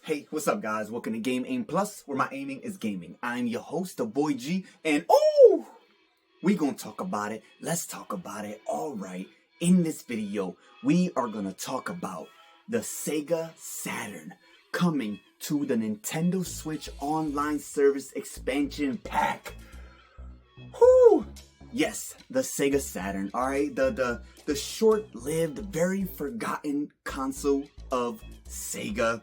Hey, what's up, guys? Welcome to Game Aim Plus, where my aiming is gaming. I'm your host, the boy G, and oh, we gonna talk about it. Let's talk about it. All right, in this video, we are gonna talk about the Sega Saturn coming to the Nintendo Switch Online Service Expansion Pack. Whoo! Yes, the Sega Saturn. All right, the short-lived, very forgotten console of Sega.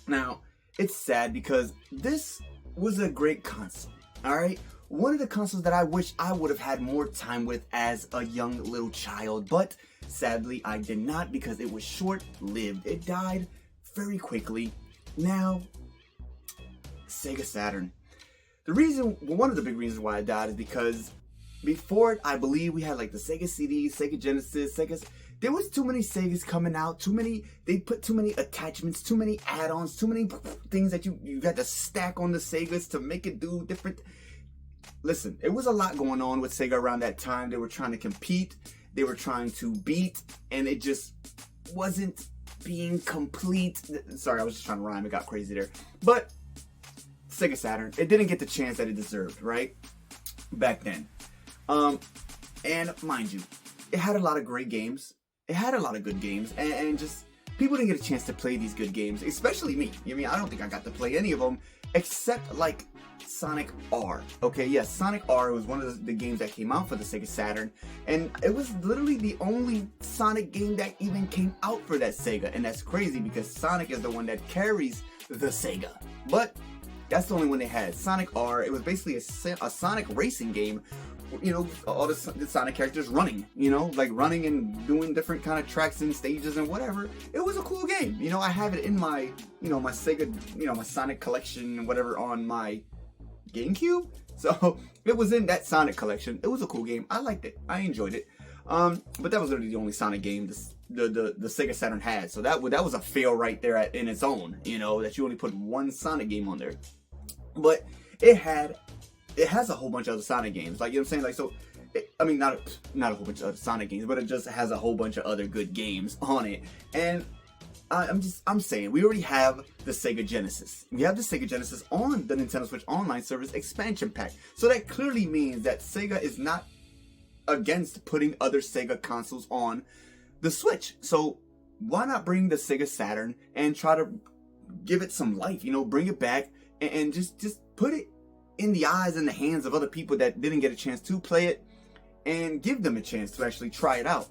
Now, it's sad because this was a great console, alright? One of the consoles that I wish I would have had more time with as a young little child, but sadly I did not because it was short-lived. It died very quickly. Now, Sega Saturn. One of the big reasons why it died is because before it, I believe we had like the Sega CD, Sega Genesis, there was too many Segas coming out, they put too many attachments, too many add-ons, too many things that you had to stack on the Segas to make it do different. Listen, it was a lot going on with Sega around that time. They were trying to compete, they were trying to beat, and it just wasn't being complete. Sorry, I was just trying to rhyme, it got crazy there. But Sega Saturn, it didn't get the chance that it deserved, right? Back then. And mind you, it had a lot of great games. It had a lot of good games, and just people didn't get a chance to play these good games, especially me. I mean, I don't think I got to play any of them except like Sonic R. Okay, yes, Sonic R was one of the games that came out for the Sega Saturn, and it was literally the only Sonic game that even came out for that Sega, and that's crazy because Sonic is the one that carries the Sega. But that's the only one they had. Sonic R, it was basically a Sonic racing game. You know, all the Sonic characters running, you know, like running and doing different kind of tracks and stages and whatever. It was a cool game. You know, I have it in my, my Sega, my Sonic collection and whatever on my GameCube. So it was in that Sonic collection. It was a cool game. I liked it. I enjoyed it. But that was literally the only Sonic game the Sega Saturn had. So that was a fail right there in its own, that you only put one Sonic game on there. But it has a whole bunch of other Sonic games, like, you know what I'm saying? Like, so, not a whole bunch of other Sonic games, but it just has a whole bunch of other good games on it. And I'm saying, we already have the Sega Genesis. We have the Sega Genesis on the Nintendo Switch Online Service Expansion Pack. So that clearly means that Sega is not against putting other Sega consoles on the Switch. So why not bring the Sega Saturn and try to give it some life, bring it back and just put it in the eyes and the hands of other people that didn't get a chance to play it, and give them a chance to actually try it out.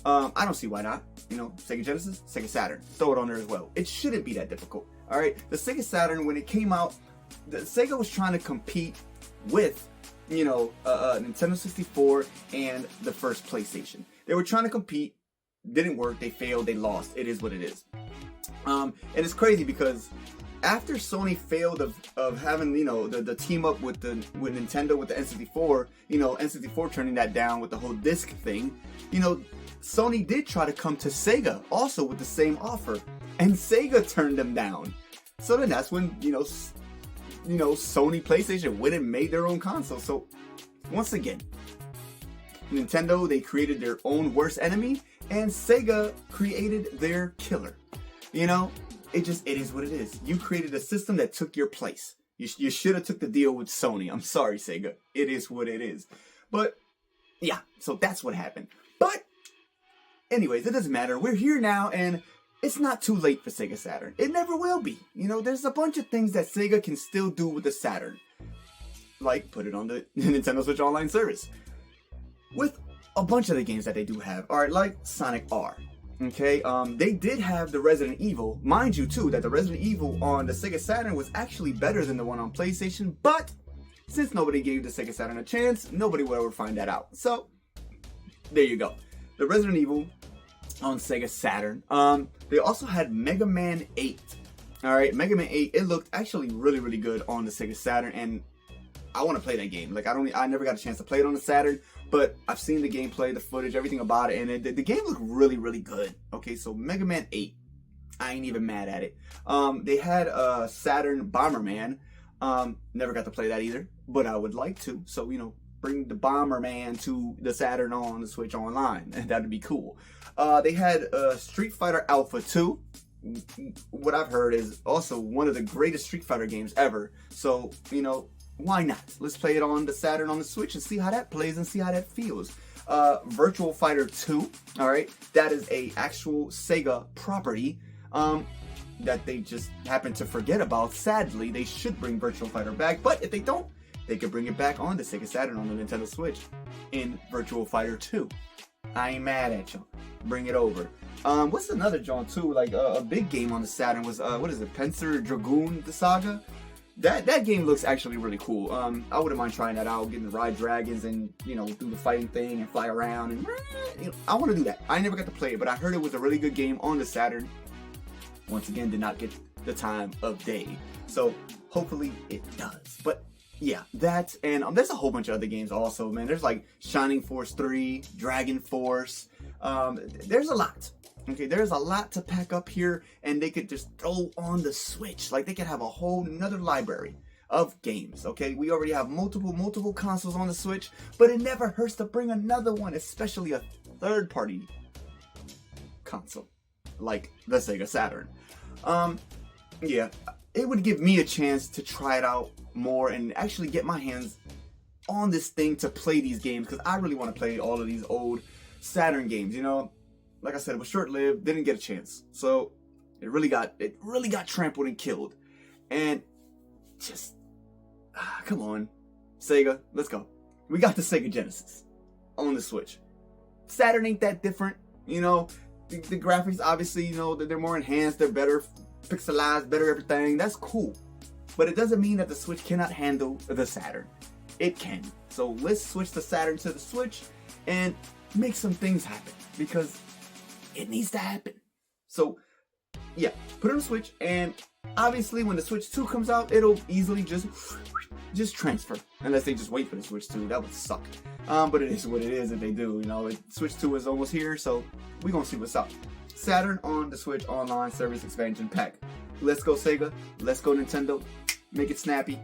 I don't see why not. Sega Genesis, Sega Saturn, throw it on there as well. It shouldn't be that difficult. All right, the Sega Saturn, when it came out, Sega was trying to compete with, Nintendo 64 and the first PlayStation. They were trying to compete, didn't work, they failed, they lost. It is what it is. And it's crazy because after Sony failed of having, the team up with Nintendo with the N64, N64 turning that down with the whole disc thing, Sony did try to come to Sega also with the same offer, and Sega turned them down. So then that's when, Sony PlayStation went and made their own console. So once again, Nintendo, they created their own worst enemy, and Sega created their killer. It is what it is. You created a system that took your place. You should have took the deal with Sony. I'm sorry, Sega. It is what it is. But, yeah, so that's what happened. But, anyways, it doesn't matter. We're here now, and it's not too late for Sega Saturn. It never will be. There's a bunch of things that Sega can still do with the Saturn. Like, put it on the Nintendo Switch Online Service. With a bunch of the games that they do have. Alright, like Sonic R. Okay, they did have the Resident Evil. Mind you, too, that the Resident Evil on the Sega Saturn was actually better than the one on PlayStation, but since nobody gave the Sega Saturn a chance, nobody will ever find that out. So, there you go. The Resident Evil on Sega Saturn. They also had Mega Man 8. Alright, Mega Man 8, it looked actually really, really good on the Sega Saturn, and I want to play that game. Like, I never got a chance to play it on the Saturn, but I've seen the gameplay, the footage, everything about it, and the game looked really, really good. Okay, so Mega Man 8, I ain't even mad at it. They had Saturn Bomberman. Never got to play that either, but I would like to. So, bring the Bomberman to the Saturn on the Switch Online, and that'd be cool. They had Street Fighter Alpha 2. what I've heard is also one of the greatest Street Fighter games ever. So, you know, why not? Let's play it on the Saturn on the Switch and see how that plays and see how that feels. Virtual Fighter 2, all right, that is a actual Sega property that they just happen to forget about. Sadly, they should bring Virtual Fighter back, but if they don't, they could bring it back on the Sega Saturn on the Nintendo Switch in Virtual Fighter 2. I ain't mad at you. Bring it over. What's another John too? Like a big game on the Saturn was what is it? Panzer Dragoon the Saga. That game looks actually really cool. I wouldn't mind trying that out, getting to ride dragons and, you know, do the fighting thing and fly around and, you know, I want to do that. I never got to play it, but I heard it was a really good game on the Saturn. Once again, did not get the time of day, so hopefully it does. But yeah, that, and there's a whole bunch of other games also, man. There's like Shining Force 3, Dragon Force. There's a lot. Okay, there's a lot to pack up here, and they could just throw on the Switch. Like, they could have a whole nother library of games, okay? We already have multiple consoles on the Switch, but it never hurts to bring another one, especially a third-party console, like the Sega Saturn. Yeah, it would give me a chance to try it out more and actually get my hands on this thing to play these games, because I really want to play all of these old Saturn games, you know? Like I said, it was short-lived, didn't get a chance. So it really got trampled and killed. And just come on, Sega, let's go. We got the Sega Genesis on the Switch. Saturn ain't that different, you know. The graphics, obviously, you know, they're more enhanced, they're better pixelized, better everything. That's cool. But it doesn't mean that the Switch cannot handle the Saturn. It can. So let's switch the Saturn to the Switch and make some things happen, because it needs to happen. So yeah, put it on the Switch, and obviously when the Switch 2 comes out, it'll easily just transfer, unless they just wait for the Switch 2. That would suck. But it is what it is if they do, you know. Switch 2 is almost here, so we're gonna see what's up. Saturn on the Switch Online Service Expansion Pack. Let's go Sega, let's go Nintendo, make it snappy.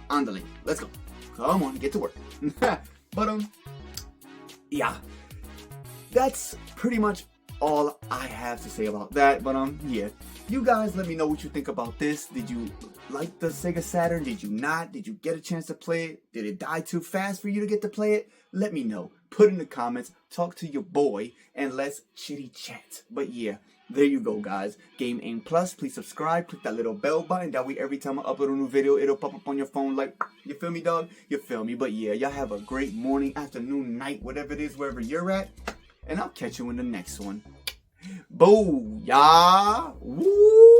Andale, let's go. Come on, get to work. But yeah, that's pretty much all I have to say about that. But yeah, you guys let me know what you think about this. Did you like the Sega Saturn? Did you not? Did you get a chance to play it? Did it die too fast for you to get to play it? Let me know. Put in the comments, talk to your boy, and let's chitty chat. But yeah, there you go, guys. Game Aim Plus, please subscribe, click that little bell button. That way every time I upload a new video, it'll pop up on your phone like, you feel me, dog? You feel me? But yeah, y'all have a great morning, afternoon, night, whatever it is, wherever you're at. And I'll catch you in the next one. Booyah! Woo!